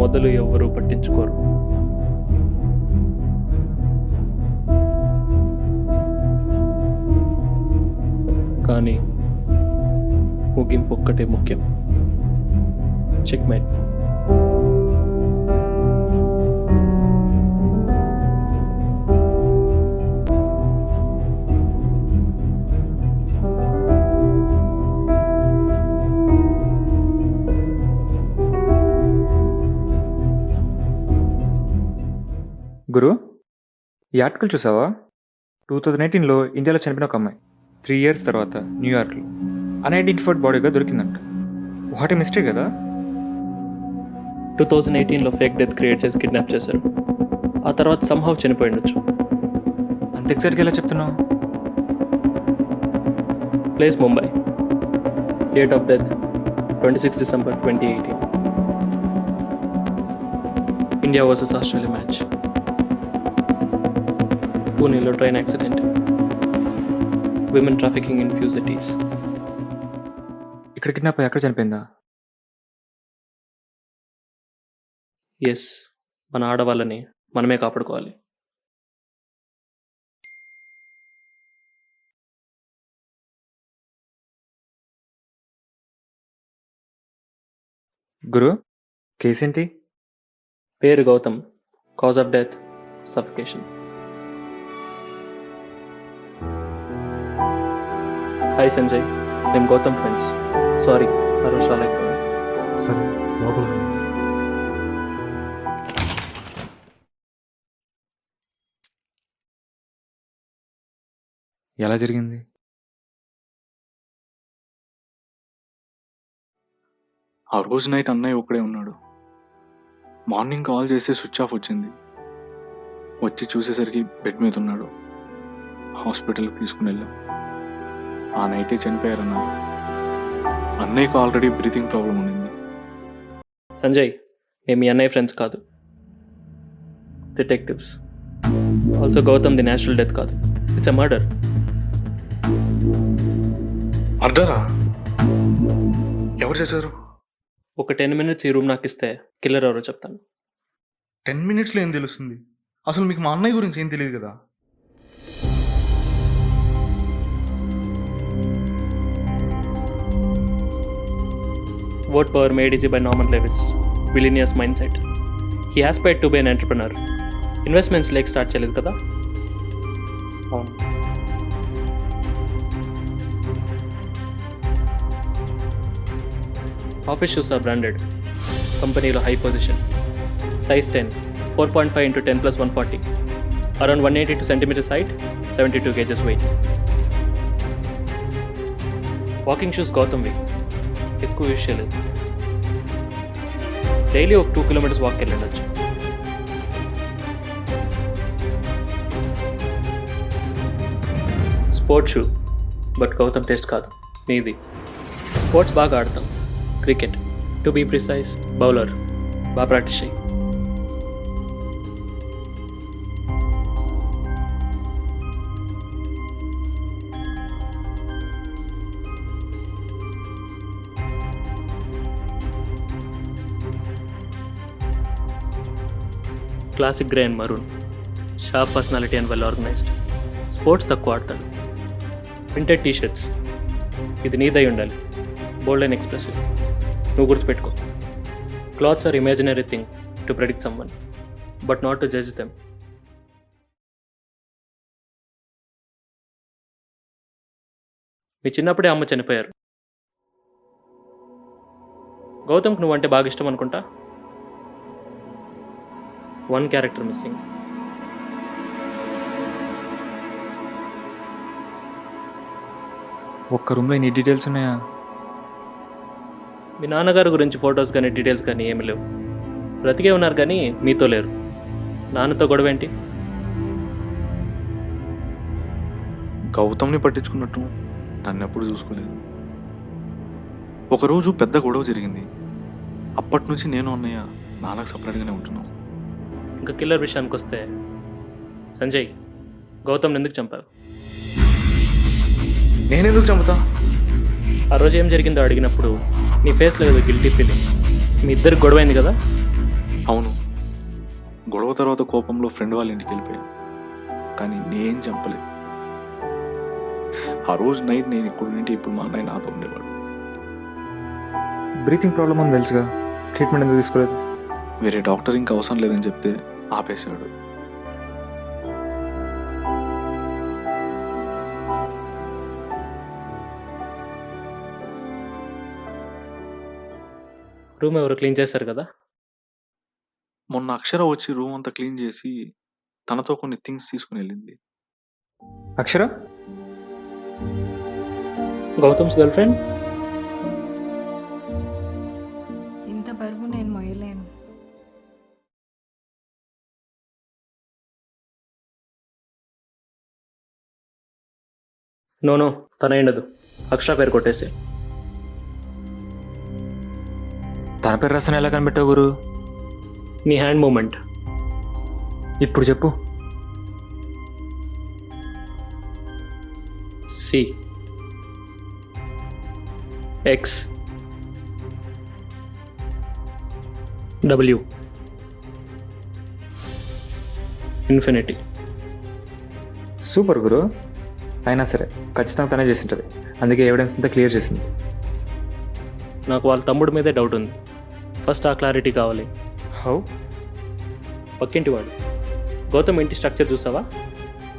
మొదలు ఎవ్వరూ పట్టించుకోరు. కానీ ముగింపు ఒక్కటే ముఖ్యం. చెక్మేట్. గురు, ఈ ఆర్టికల్ చూసావా? 2018లో ఇండియాలో చనిపోయిన ఒక అమ్మాయి 3 years తర్వాత న్యూయార్క్లో అన్ఐడెంటిఫైడ్ బాడీగా దొరికిందంట. వాట్ ఏ మిస్టేక్ కదా. 2018లో ఫేక్ డెత్ క్రియేట్ చేసి కిడ్నాప్ చేశారు. ఆ తర్వాత సంహవ్ చనిపోయి ఉండొచ్చు. అంత ఎగ్జాక్ట్గా ఎలా చెప్తున్నావు? Place Mumbai. Date of death 26 December 2018. India versus Australia match. పూణేలో train accident. Women trafficking in few cities. ఇక్కడ కిడ్నాప్ ఎక్కడ చనిపోయిందా? ఎస్, మన ఆడవాళ్ళని మనమే కాపాడుకోవాలి. గురు, కేసు ఏంటి? పేరు Gautam. Cause of death suffocation. Hi Sanjay, మేము గౌతమ్ ఫ్రెండ్స్. సారీ, ఆ రోజు రాలేకపోయాను. సరే, లోపల ఎలా జరిగింది? ఆ రోజు నైట్ అన్నయ్య ఒక్కడే ఉన్నాడు. మార్నింగ్ కాల్ చేసి స్విచ్ ఆఫ్ వచ్చింది. వచ్చి చూసేసరికి బెడ్ మీద ఉన్నాడు. హాస్పిటల్కి తీసుకుని వెళ్ళాం. ఆ నైటే చనిపోయారన్నారు. అన్నయ్యకు ఆల్రెడీ బ్రీతింగ్ ప్రాబ్లం ఉండింది. సంజయ్, మేము మీ అన్నయ్య ఫ్రెండ్స్ కాదు, detectives. Also Gautam the natural death కాదు, ఇట్స్ ఎ మర్డర్. మర్డరా? ఎవరు చేశారు? ఒక 10 minutes ఈ రూమ్ నాకు ఇస్తే కిల్లర్ ఎవరో చెప్తాను. 10 minutesలో ఏం తెలుస్తుంది? అసలు మీకు మా అన్నయ్య గురించి ఏం తెలియదు కదా. Vote power made easy by Norman Lewis. Villainous mindset. He aspired to be an entrepreneur. Investments like start చేయలేదు కదా. Office shoes are branded. కంపెనీలో high position. Size 10. 4.5 into 10 plus 140. Around 182 centimeters height, 72 kgs weight. Walking shoes Gautam V. ఎక్కువ విషయం లేదు. Daily ఒక 2 kilometers walk వెళ్ళండొచ్చు. Sports shoe, but Gautam test కాదు, నీది. స్పోర్ట్స్ బాగా ఆడతాం. Cricket, to be precise, bowler. బాగా ప్రాక్టీస్ చేయి. Classic grey and maroon. Sharp personality and well organised. Sports తక్కువ ఆడతాడు. Printed T-shirts. ఇది నీదై ఉండాలి. Bold and expressive. నువ్వు గుర్తుపెట్టుకో. Clothes are imaginary thing to predict someone, but not to judge them. మీ చిన్నప్పుడే అమ్మ చనిపోయారు. గౌతమ్కి నువ్వంటే బాగా ఇష్టం అనుకుంటా. 1 character missing. ఒక్క రూమ్లో ఇన్ని డీటెయిల్స్ ఉన్నాయా? మీ నాన్నగారి గురించి ఫొటోస్ కానీ డీటెయిల్స్ కానీ ఏమి లేవు. బ్రతికే ఉన్నారు కానీ మీతో లేరు. నాన్నతో గొడవ ఏంటి? గౌతమ్ని పట్టించుకున్నట్టు నన్ను ఎప్పుడు చూసుకోలేదు. ఒకరోజు పెద్ద గొడవ జరిగింది. అప్పటి నుంచి నేను అన్నయ్య నాన్నకు సపరేట్గానే ఉంటున్నాం. ఇంకా కిల్లర్ విషయానికి వస్తే, సంజయ్, గౌతమ్ని ఎందుకు చంపావు? నేనెందుకు చంపుతా? ఆ రోజు ఏం జరిగిందో అడిగినప్పుడు నీ ఫేస్లో ఏదో గిల్టీ ఫీలింగ్. మీ ఇద్దరికి గొడవైంది కదా. అవును, గొడవ తర్వాత కోపంలో ఫ్రెండ్ వాళ్ళ ఇంటికి వెళ్ళిపోయాను, కానీ నేను చంపలేదు. ఆ రోజు నైట్ నేను ఎక్కడుంటే ఇప్పుడు మా అన్నయ్య నాతో ఉండేవాడు. బ్రీతింగ్ ప్రాబ్లమ్ అని తెలుసుగా, ట్రీట్మెంట్ ఎందుకు తీసుకోలేదు? వేరే డాక్టర్ ఇంకా అవసరం లేదని చెప్తే ఆపేశాడు. రూమ్ ఎవరు క్లీన్ చేశారు కదా? మొన్న అక్షర వచ్చి రూమ్ అంతా క్లీన్ చేసి తనతో కొన్ని థింగ్స్ తీసుకుని వెళ్ళింది. అక్షర? Gautam's girlfriend? ఇంత బరువు నేను మొయ్యలేను. నో తన ఉండదు. అక్షర పేరు కొట్టేసి. తన పేరు రాసిన ఎలా కనిపెట్టావు గురు? నీ హ్యాండ్ మూమెంట్. ఇప్పుడు చెప్పు. C X W infinity. Super గురు. అయినా సరే ఖచ్చితంగా తనే చేసి ఉంటుంది, అందుకే ఎవిడెన్స్ అంతా క్లియర్ చేసింది. నాకు వాళ్ళ తమ్ముడి మీదే డౌట్ ఉంది. ఫస్ట్ ఆ క్లారిటీ కావాలి. హౌ? పక్కింటి వాడు గౌతమ్ ఇంటి స్ట్రక్చర్ చూసావా?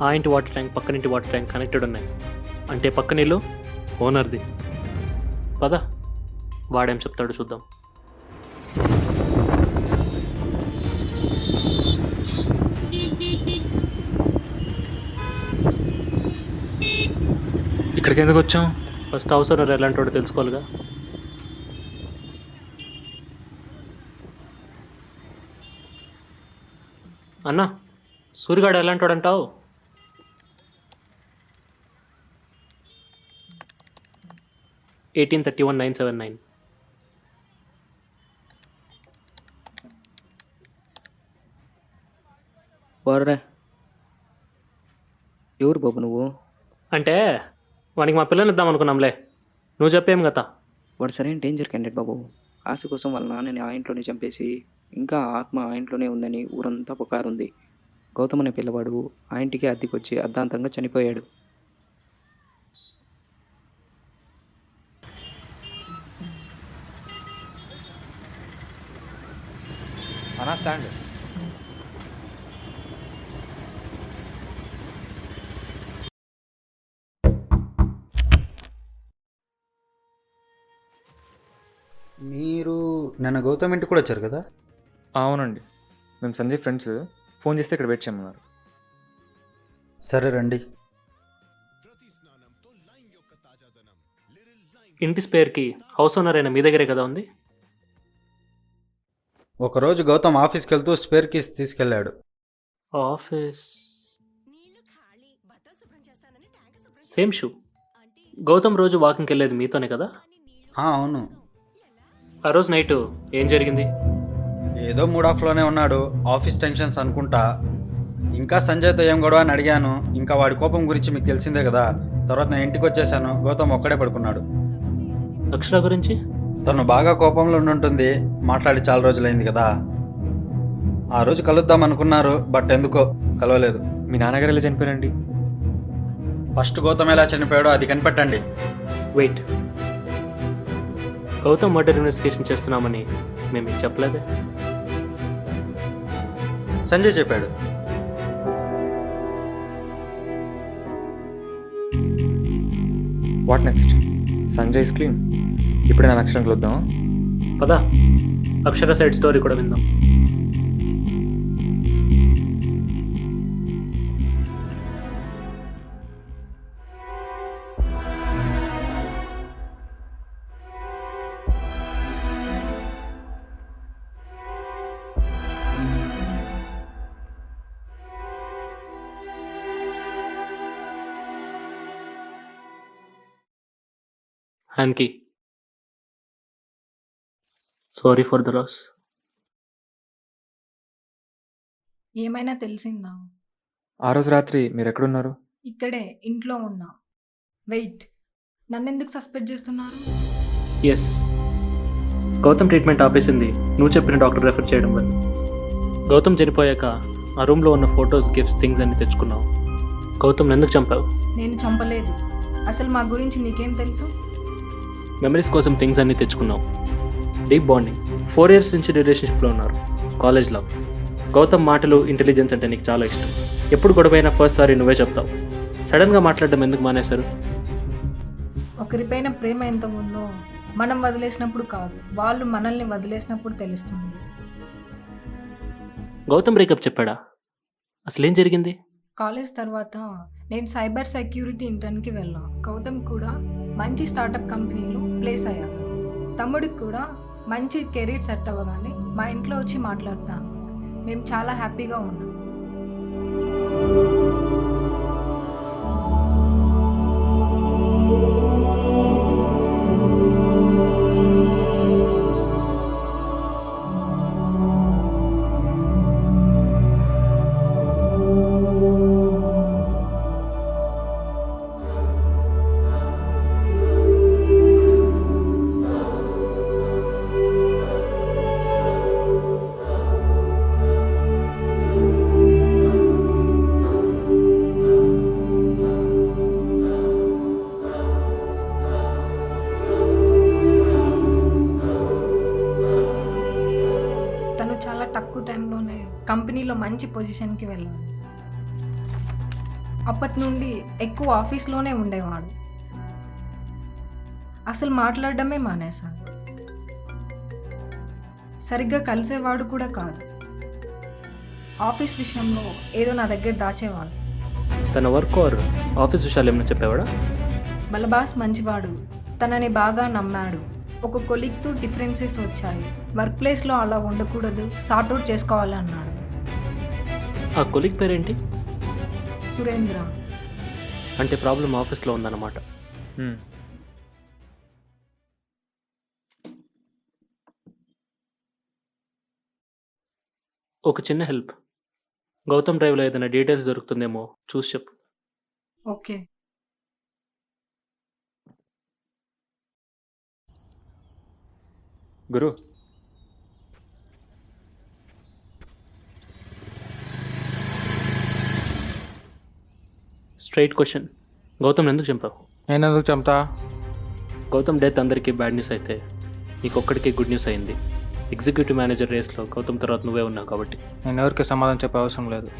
ఆ ఇంటి వాటర్ ట్యాంక్ పక్కనింటి వాటర్ ట్యాంక్ కనెక్టెడ్ ఉన్నాయి. అంటే పక్క నీళ్ళు ఓనర్ది. పద, వాడేం చెప్తాడు చూద్దాం. ఇక్కడికి ఎందుకు వచ్చాం? ఫస్ట్ హౌస్ ఓనర్ ఎలాంటి వాడు తెలుసుకోవాలిగా. అన్నా, సూర్యగాడు ఎలాంటి వాడు అంటావు? $1831,979. వాడరా ఎవరు బాబు నువ్వు? అంటే వానికి మా పిల్లని ఇద్దాం అనుకున్నాంలే, నువ్వు చెప్పేం కదా. వాడు సరైన డేంజర్ క్యాండిడేట్ బాబు. ఆశ కోసం వాళ్ళ నాన్నని ఆ ఇంట్లోనే చంపేసి ఇంకా ఆత్మ ఆ ఇంట్లోనే ఉందని ఊరంతా పుకారుంది. గౌతమ్ అనే పిల్లవాడు ఆ ఇంటికి అద్దెకొచ్చి అర్ధాంతంగా చనిపోయాడు. అనా స్టాండ్. మీరు నిన్న గౌతమ్ ఇంటికి కూడా వచ్చారు కదా? అవునండి, మేము సంజయ్ ఫ్రెండ్స్. ఫోన్ చేస్తే ఇక్కడ వెయిట్ చేయమన్నారు. సరే రండి. ఇంటి స్పేర్కి హౌస్ ఓనర్ అయిన మీ దగ్గరే కదా ఉంది. ఒకరోజు గౌతమ్ ఆఫీస్కి వెళ్తూ స్పేర్ కీస్ తీసుకెళ్ళాడు. Office same shoe. గౌతమ్ రోజు వాకింగ్కి వెళ్ళేది మీతోనే కదా? అవును. ఆ రోజు నైట్ ఏం జరిగింది? ఏదో మూడ్ ఆఫ్లోనే ఉన్నాడు, ఆఫీస్ టెన్షన్స్ అనుకుంటా. ఇంకా సంజయ్తో ఏం గొడవ అని అడిగాను. ఇంకా వాడి కోపం గురించి మీకు తెలిసిందే కదా. తర్వాత నేను ఇంటికి వచ్చేసాను, గౌతమ్ ఒక్కడే పడుకున్నాడు. అక్షర గురించి? తను బాగా కోపంలో ఉండుంటుంది, మాట్లాడి చాలా రోజులైంది కదా. ఆ రోజు కలుద్దాం అనుకున్నారు, బట్ ఎందుకో కలవలేదు. మీ నాన్నగారు ఎలా చనిపోయారండి? ఫస్ట్ గౌతమ్ ఎలా చనిపోయాడో అది కనిపెట్టండి. వెయిట్, గౌతమ్ మర్డర్ ఇన్వెస్టిగేషన్ చేస్తున్నామని మేము మీకు చెప్పలేదే. సంజయ్ చెప్పాడు. What next? Sanjay is clean. ఇప్పుడే నా అక్షరం కలుద్దాం. పదా, అక్షర సైడ్ స్టోరీ కూడా విందాం. హ్యాన్కి సారీ ఫర్ ద లాస్. ఏమైనా తెలిసిందా? ఆ రోజు రాత్రి మీరు ఎక్కడున్నారు? ఇక్కడే ఇంట్లో ఉన్నా. వెయిట్, నన్నెందుకు సస్పెక్ట్ చేస్తున్నారు? ఎస్, గౌతమ్ ట్రీట్మెంట్ ఆపేసింది నువ్వు చెప్పిన డాక్టర్ రెఫర్ చేయడం వల్ల. గౌతమ్ చనిపోయాక ఆ రూమ్లో ఉన్న ఫొటోస్, గిఫ్ట్స్, థింగ్స్ అన్ని తెచ్చుకున్నావు. గౌతమ్ ఎందుకు చంపావు? నేను చంపలేదు. అసలు మా గురించి నీకేం తెలుసు? మెమరీస్ కోసం థింగ్స్ అన్ని తెచ్చుకున్నావు. డీప్ బాండింగ్, 4 years నుంచి రిలేషన్షిప్లో ఉన్నారు. College love. గౌతమ్ మాటలు, ఇంటెలిజెన్స్ అంటే నీకు చాలా ఇష్టం. ఎప్పుడు గొడవైనా ఫస్ట్ సారీ నువ్వే చెప్తావు. సడన్గా మాట్లాడడం ఎందుకు మానేశారు? ఒకరిపైన ప్రేమ ఎంత ఉందో మనం వదిలేసినప్పుడు కాదు, వాళ్ళు మనల్ని వదిలేసినప్పుడు తెలుస్తుంది. గౌతమ్ బ్రేకప్ చెప్పాడా? అసలేం జరిగింది? కాలేజ్ తర్వాత నేను సైబర్ సెక్యూరిటీ ఇంటర్న్కి వెళ్ళాను. గౌతమ్ కూడా మంచి స్టార్టప్ కంపెనీలో ప్లేస్ అయ్యాను. తమ్ముడికి కూడా మంచి కెరీర్ సెట్ అవ్వగానే మా ఇంట్లో వచ్చి మాట్లాడతాను. మేము చాలా హ్యాపీగా ఉన్నాం. చాలా తక్కువ టైంలోనే కంపెనీలో మంచి పొజిషన్కి వెళ్ళాడు. అప్పటి నుండి ఎక్కువ ఆఫీస్లోనే ఉండేవాడు. అసలు మాట్లాడడమే మానేశాడు. సరిగ్గా కలిసేవాడు కూడా కాదు. ఆఫీస్ విషయంలో ఏదో నా దగ్గర దాచేవాడు. తన వర్క్ ఆర్ ఆఫీస్ విషయాలు ఏమైనా చెప్పేవాడా? వాళ్ళ బాస్ మంచివాడు, తనని బాగా నమ్మాడు. ఒక కొలీగ్తో డిఫరెన్సెస్ వచ్చాయి. వర్క్ ప్లేస్లో అలా ఉండకూడదు, సార్ట్అవుట్ చేసుకోవాలి అన్నాడు. ఆ కొలీగ్ పేరేంటి? సురేంద్ర. అంటే ప్రాబ్లం ఆఫీస్లో ఉందన్నమాట. ఒక చిన్న హెల్ప్, గౌతమ్ డ్రైవ్లో ఏదైనా డీటెయిల్స్ దొరుకుతుందేమో చూసి చెప్పు. ఓకే. గురు, స్ట్రైట్ క్వశ్చన్, గౌతమ్ ఎందుకు చంపావు? నేను ఎందుకు చంపుతా? గౌతమ్ డెత్ అందరికీ బ్యాడ్ న్యూస్ అయితే నీకొక్కడికి గుడ్ న్యూస్ అయింది. ఎగ్జిక్యూటివ్ మేనేజర్ రేస్లో గౌతమ్ తర్వాత నువ్వే ఉన్నావు కాబట్టి నేను ఎవరికి సమాధానం చెప్పే అవసరం లేదు.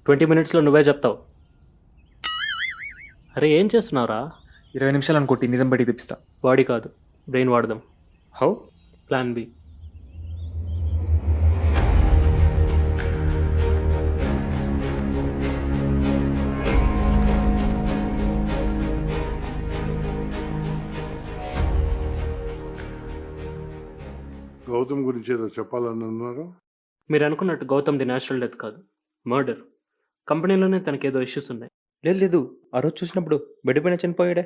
20 minutesలో నువ్వే చెప్తావు. అరే ఏం చేస్తున్నావురా? 20 నిమిషాలు అనుకోటి నిజం బయటికి తెప్పిస్తా. బాడీ కాదు, బ్రెయిన్ వాడదాం. హౌ? Plan B. గౌతమ్ గురించి ఏదో చెప్పాలని అన్నారు. మీరు అనుకున్నట్టు గౌతమ్ది న్యాచురల్ డెత్ కాదు, మర్డర్. కంపెనీలోనే తనకేదో ఇష్యూస్ ఉన్నాయి. లేదు, ఆ రోజు చూసినప్పుడు బెడ్ పైన చనిపోయాడే.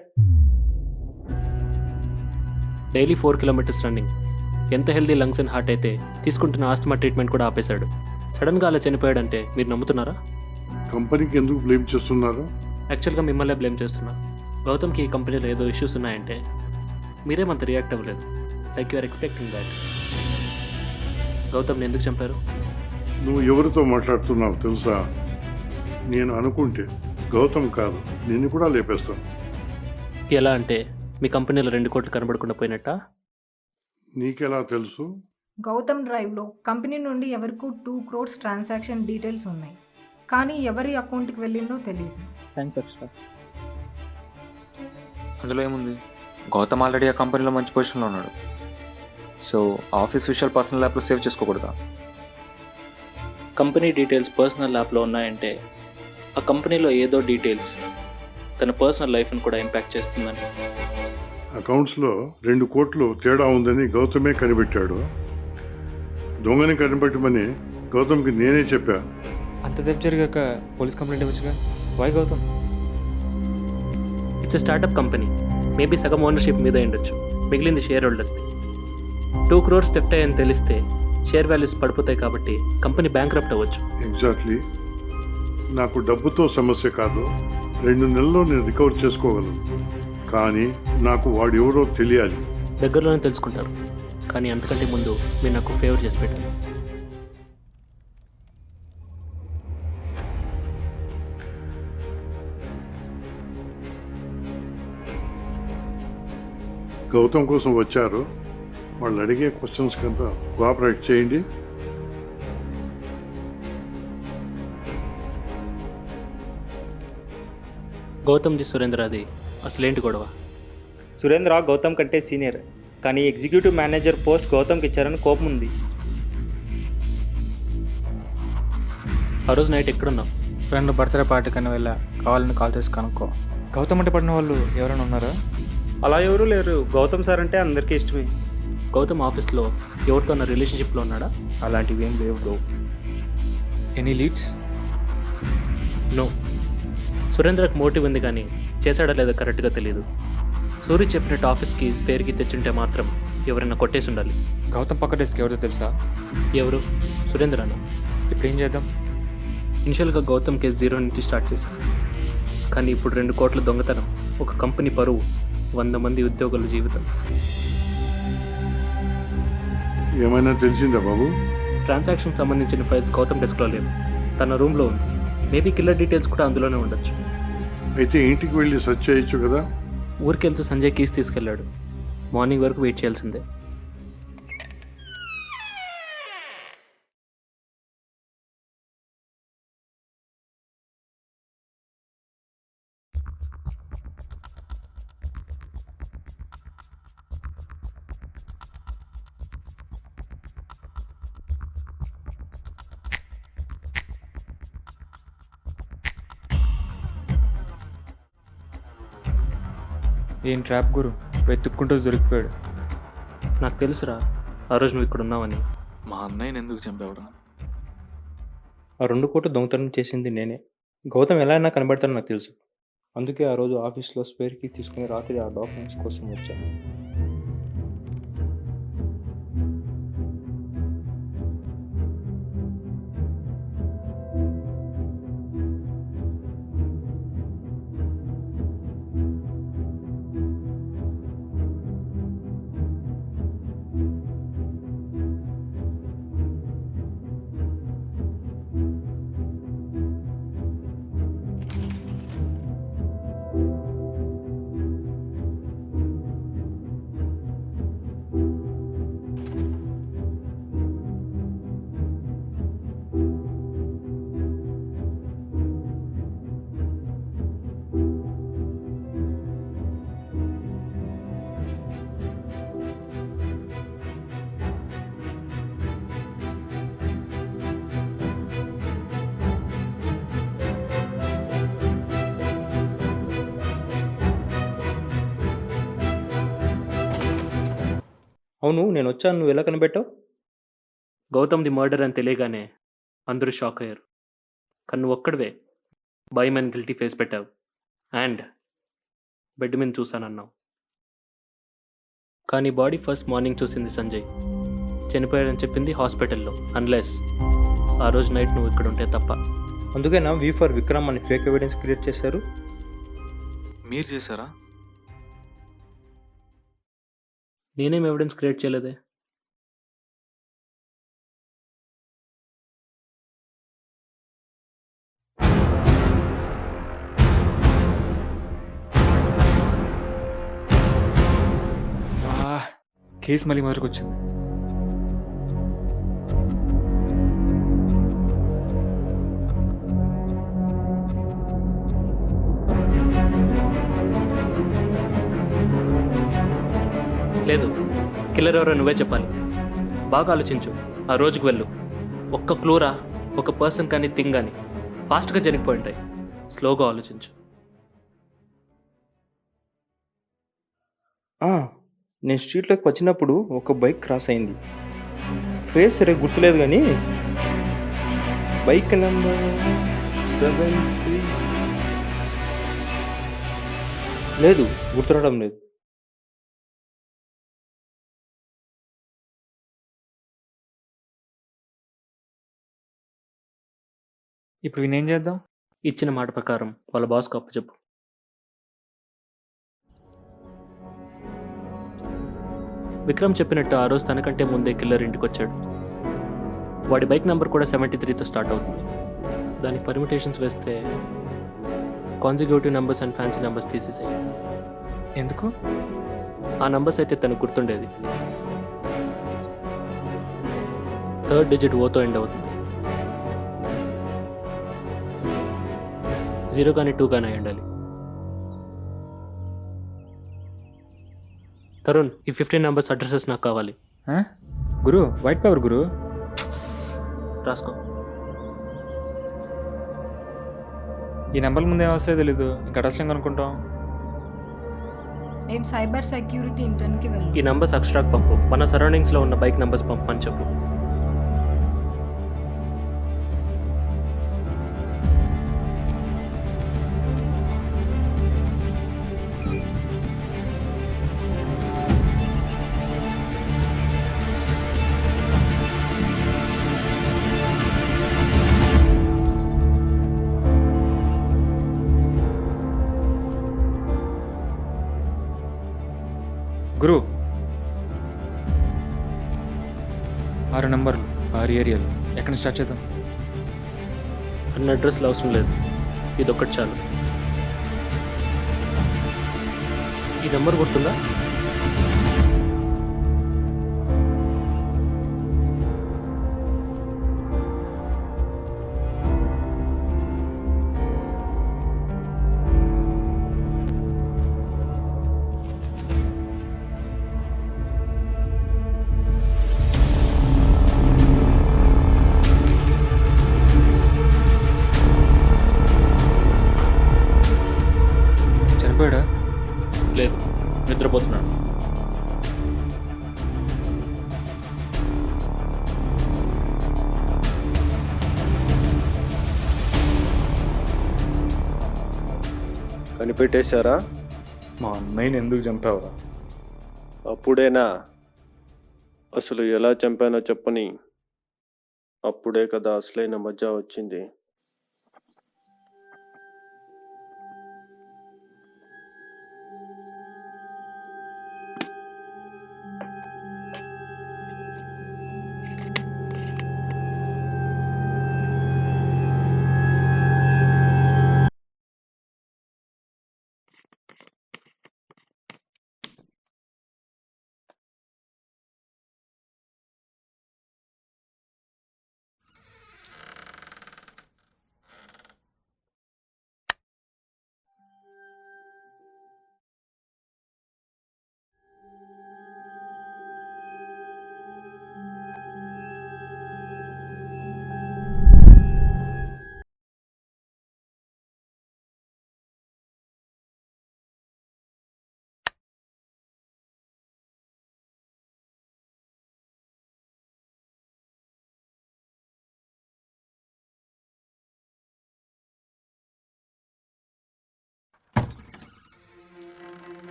డైలీ 4 kilometers రన్నింగ్, ఎంత హెల్దీ లంగ్స్ అండ్ హార్ట్ అయితే తీసుకుంటున్న ఆస్తమా ట్రీట్మెంట్ కూడా ఆపేశాడు. సడన్గా అలా చనిపోయాడంటే మీరు నమ్ముతున్నారా? కంపెనీకి ఎందుకు బ్లేమ్ చేస్తున్నారు? యాక్చువల్గా మిమ్మల్నే బ్లేమ్ చేస్తున్నా. గౌతమ్కి ఈ కంపెనీలో ఏదో ఇష్యూస్ ఉన్నాయంటే మీరేమంత రియాక్ట్ అవ్వలేదు. Like you are expecting that. గౌతమ్ని ఎందుకు చంపారు? నువ్వు ఎవరితో మాట్లాడుతున్నావు తెలుసా? నేను అనుకుంటే గౌతమ్ కాదు, నిన్ను కూడా లేపేస్తాను. ఎలా అంటే మీ కంపెనీలో 2 కోట్లు కనబడకుండా పోయినట్టా? నీకెలా తెలుసు? గౌతమ్ డ్రైవ్లో కంపెనీ నుండి ఎవరికూ 2 crores ట్రాన్సాక్షన్ డీటెయిల్స్ ఉన్నాయి, కానీ ఎవరి అకౌంట్కి వెళ్ళిందో తెలియదు. థ్యాంక్స్ అక్షర. అందులో ఏముంది? గౌతమ్ ఆల్రెడీ ఆ కంపెనీలో మంచి పొజిషన్లో ఉన్నాడు. సో ఆఫీస్ విషయాలు పర్సనల్ ల్యాప్లో సేవ్ చేసుకోకూడదా? కంపెనీ డీటెయిల్స్ పర్సనల్ ల్యాప్లో ఉన్నాయంటే ఆ కంపెనీలో ఏదో డీటెయిల్స్ తన పర్సనల్ లైఫ్ని కూడా ఇంపాక్ట్ చేస్తుందని. అకౌంట్స్లో 2 కోట్లు తేడా ఉందని గౌతమే కనిపెట్టాడు. దొంగని కనిపెట్టమని గౌతమ్కి నేనే చెప్పా. అంత తప్పు జరిగాక పోలీస్ కంప్లైంట్ ఇవ్వచ్చుగా. Why Gautam? It's startup company, maybe సగం ఓనర్షిప్ మీద ఉండొచ్చు, మిగిలింది షేర్ హోల్డర్స్ది. 2 crores థెఫ్ట్ అయ్యని తెలిస్తే షేర్ వాల్యూస్ పడిపోతాయి కాబట్టి కంపెనీ బ్యాంక్రప్ట్ అవ్వచ్చు. ఎగ్జాక్ట్లీ. నాకు డబ్బుతో సమస్య కాదు, 2 నెలల్లో నేను రికవర్ చేసుకోగలను, కానీ నాకు వాడు ఎవరో తెలియాలి. దగ్గరలోనే తెలుసుకుంటారు, కానీ అంతకంటే ముందు మీరు నాకు ఫేవర్ చేసి పెట్టాలి. గౌతమ్ కోసం వచ్చారు. వాళ్ళు అడిగే క్వశ్చన్స్ కింద కోఆపరేట్ చేయండి. గౌతమ్ది సురేంద్రది అసలేంటి గొడవ? సురేంద్ర గౌతమ్ కంటే సీనియర్, కానీ ఎగ్జిక్యూటివ్ మేనేజర్ పోస్ట్ గౌతమ్కి ఇచ్చారని కోపం ఉంది. ఆ రోజు నైట్ ఎక్కడున్నావు? ఫ్రెండ్ బర్త్డే పార్టీకని వెళ్ళా, కావాలని కాల్ చేసి కనుక్కో. గౌతమ్ అంటే పడిన వాళ్ళు ఎవరైనా ఉన్నారా? అలా ఎవరూ లేరు. గౌతమ్ సార్ అంటే అందరికీ ఇష్టమే. గౌతమ్ ఆఫీస్లో ఎవరితో ఉన్న రిలేషన్షిప్లో ఉన్నాడా? అలాంటివి ఏం లేవు బ్రో. Any leads? నో. సురేంద్రకు మోటివ్ ఉంది, కానీ చేశాడా లేదా కరెక్ట్గా తెలియదు. సూరి చెప్పినట్టు ఆఫీస్కి పేరుకి తెచ్చుంటే మాత్రం ఎవరైనా కొట్టేసి ఉండాలి. గౌతమ్ పక్క డెస్క్ ఎవరితో తెలుసా? ఎవరు? సురేంద్రనా? ఇప్పుడు ఏం చేద్దాం? ఇనిషియల్గా గౌతమ్ కేసు 0 నుంచి స్టార్ట్ చేశాం, కానీ ఇప్పుడు 2 కోట్ల దొంగతనం, ఒక కంపెనీ పరువు, 100 మంది ఉద్యోగుల జీవితం. ఏమైనా తెలిసిందా బాబు? ట్రాన్సాక్షన్ సంబంధించిన ఫైల్స్ గౌతమ్ డెస్క్లో లేవు, తన రూమ్లో ఉంది. మేబీ కిల్లర్ డీటెయిల్స్ కూడా అందులోనే ఉండొచ్చు. అయితే ఇంటికి వెళ్ళి సెర్చ్ చేయొచ్చు కదా. ఊరికెళ్తూ సంజయ్ కీస్ తీసుకెళ్లాడు. మార్నింగ్ వరకు వెయిట్ చేయాల్సిందే. ఏం ట్రాప్ గురు, వెతుక్కుంటూ దొరికిపోయాడు. నాకు తెలుసురా, ఆ రోజు నువ్వు ఇక్కడ ఉన్నావని. మా అన్నయ్యని ఎందుకు చంపావురా? ఆ 2 కోట్లు దొంగతనం చేసింది నేనే. గౌతమ్ ఎలా అయినా కనబడతానో నాకు తెలుసు. అందుకే ఆ రోజు ఆఫీస్లో స్పేర్ కీ తీసుకుని రాత్రి ఆ డాక్యుమెంట్స్ కోసం వచ్చాను. అవును, నేను వచ్చాను, నువ్వు ఎలా కనిపెట్టావు? గౌతమ్ది మర్డర్ అని తెలియగానే అందరూ షాక్ అయ్యారు, కానీ నువ్వు ఒక్కడివే బై మ్యాన్ గిల్టీ ఫేస్ పెట్టావు అండ్ బెడ్ మీద చూశానన్నావు. కానీ బాడీ ఫస్ట్ మార్నింగ్ చూసింది సంజయ్, చనిపోయాడని చెప్పింది హాస్పిటల్లో, అన్లెస్ ఆ రోజు నైట్ నువ్వు ఇక్కడ ఉంటే తప్ప. అందుకేనా వి ఫర్ విక్రమ్ అని ఫేక్ ఎవిడెన్స్ క్రియేట్ చేశారు? మీరు చేశారా? నేనేం ఎవిడెన్స్ క్రియేట్ చేయలేదే. కేసు మళ్ళీ మొదటికి వచ్చింది. లేదు, కిల్లర్ ఎవరో నువ్వే చెప్పాలి. బాగా ఆలోచించు, ఆ రోజుకు వెళ్ళు. ఒక్క క్లూరా, ఒక పర్సన్ కానీ థింగ్ కానీ ఫాస్ట్గా జరిగిపోయి ఉంటాయి. స్లోగా ఆలోచించు. నేను స్ట్రీట్లోకి వచ్చినప్పుడు ఒక బైక్ క్రాస్ అయింది. ఫేస్ సరే గుర్తులేదు, కానీ బైక్ నెంబర్ 73 లేదు, గుర్తురావడం లేదు. ఇప్పుడు నేనేం చేద్దాం? ఇచ్చిన మాట ప్రకారం వాళ్ళ బాస్కు అప్పచెప్పు. విక్రమ్ చెప్పినట్టు ఆ రోజు తనకంటే ముందే కిల్లర్ ఇంటికి వచ్చాడు. వాడి బైక్ నెంబర్ కూడా 73తో స్టార్ట్ అవుతుంది. దానికి పర్మిటేషన్స్ వేస్తే consecutive numbers and fancy numbers తీసేసాయి. ఎందుకు? ఆ నెంబర్స్ అయితే తనకు గుర్తుండేది. 3rd డిజిట్ ఓతో ఎండ్ అవుతుంది. 0 కానీ 2 కానీ అయి ఉండాలి. తరుణ్, ఈ 15 నెంబర్స్ అడ్రసెస్ నాకు కావాలి. ఆ? గురు, వైట్ పేపర్ గురు. రాసుకో. ఈ నెంబర్ల ముందు ఏమొస్తాయో తెలీదు, ఇంకా అడ్రస్లు అనుకుంటాం. నేను సైబర్ సెక్యూరిటీ ఇంటర్న్కి ఈ వెళ్ళాను. నెంబర్స్ అక్షరాక్ పంపు. మన సరౌండింగ్స్లో ఉన్న బైక్ నెంబర్స్ పంపని చెప్పు. గురు, 6 నెంబర్లు, 6 ఏరియాలు. ఎక్కడ స్టార్ట్ చేద్దాం? అన్న అడ్రస్లు అవసరం లేదు, ఇదొక్కటి చాలు. ఈ నెంబర్ గుర్తుందా? చనిపోయాడా? లేదు, నిద్రపోతున్నాడు. కనిపెట్టేశారా? మా అన్నయ్యని ఎందుకు చంపావురా? అప్పుడేనా? అసలు ఎలా చంపానో చెప్పని. అప్పుడే కదా అసలైన మజా వచ్చింది.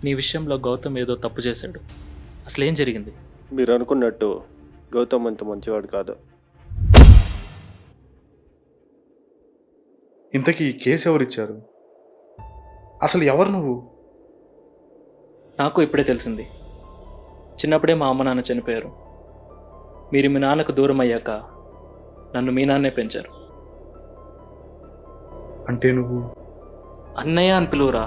నీ విషయంలో గౌతమ్ ఏదో తప్పు చేశాడు. అసలేం జరిగింది? మీరు అనుకున్నట్టు గౌతమ్ అంత మంచివాడు కాదు. ఇంతకీ ఈ కేసు ఎవరిచ్చారు? అసలు ఎవరు నువ్వు? నాకు ఇప్పుడే తెలిసింది. చిన్నప్పుడే మా అమ్మ నాన్న చనిపోయారు. మీరు మీ నాన్నకు దూరం అయ్యాక నన్ను మీ నాన్నే పెంచారు. అంటే నువ్వు అన్నయ్య అని పిలువురా.